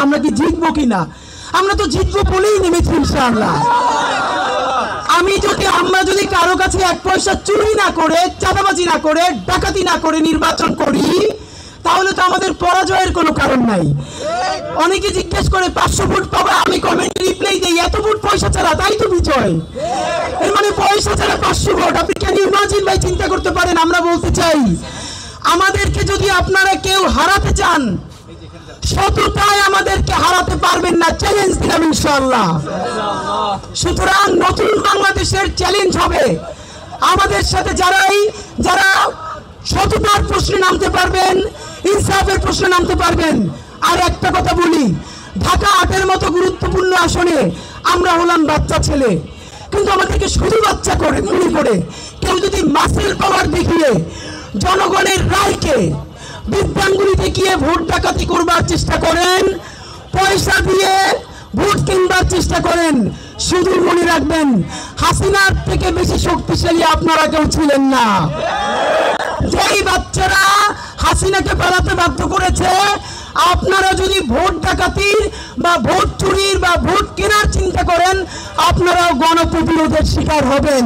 আমরা কি জিতবো কিনা? আমরা তো জিতবো বলেই নেমেছি ইনশাআল্লাহ। আমরা যদি কারো কাছে 1 পয়সা চুরি না করে, চাঁদাবাজি না করে, ডাকাতি না করে নির্বাচন করি, তাহলে তো আমাদের পরাজয়ের কোনো কারণ নাই। অনেকে জিজ্ঞেস করে 500 ভোট পাবা, আমি কমেন্টে রিপ্লাই দেই এত ভোট পয়সা ছাড়া, তাই তো বিজয়। এর মানে পয়সা ছাড়া 500 ভোট, আপনি কেন ইমাজিন ভাই চিন্তা করতে পারেন? আমরা বলতে চাই, আমাদেরকে যদি আপনারা কেউ হারাতে চান, শতটায় আমাদেরকে হারাতে পারবেন না, চ্যালেঞ্জ দিলাম ইনশাআল্লাহ। সুতরাং নতুন বাংলাদেশের চ্যালেঞ্জ হবে আমাদের সাথে যারা সততার প্রশ্নে নামতে পারবেন, ইনসাফের প্রশ্নে নামতে পারবেন। আর একটা কথা বলি, ঢাকা 8-এর মতো গুরুত্বপূর্ণ আসনে আমরা হলাম বাচ্চা ছেলে, কিন্তু আমাদেরকে শুধু বাচ্চা করে মনে করে কেউ যদি মাসেল পাওয়ার দেখিয়ে জনগণের রায়কে বিদ্যাঙ্গুলি দেখিয়ে ভোট ডাকাতি করবার চেষ্টা করেন, পয়সা দিয়ে ভোট কিনবার চেষ্টা করেন, শুধু মনে রাখবেন হাসিনার থেকে বেশি শক্তিশালী আপনারা কেউ ছিলেন না। যেই বাচ্চারা হাসিনাকে পালাতে বাধ্য করেছে, আপনারা যদি ভোট ডাকাতির বা ভোট চুরির বা ভোট কেনার চিন্তা করেন, আপনারাও গণপ্রতিরোধের শিকার হবেন।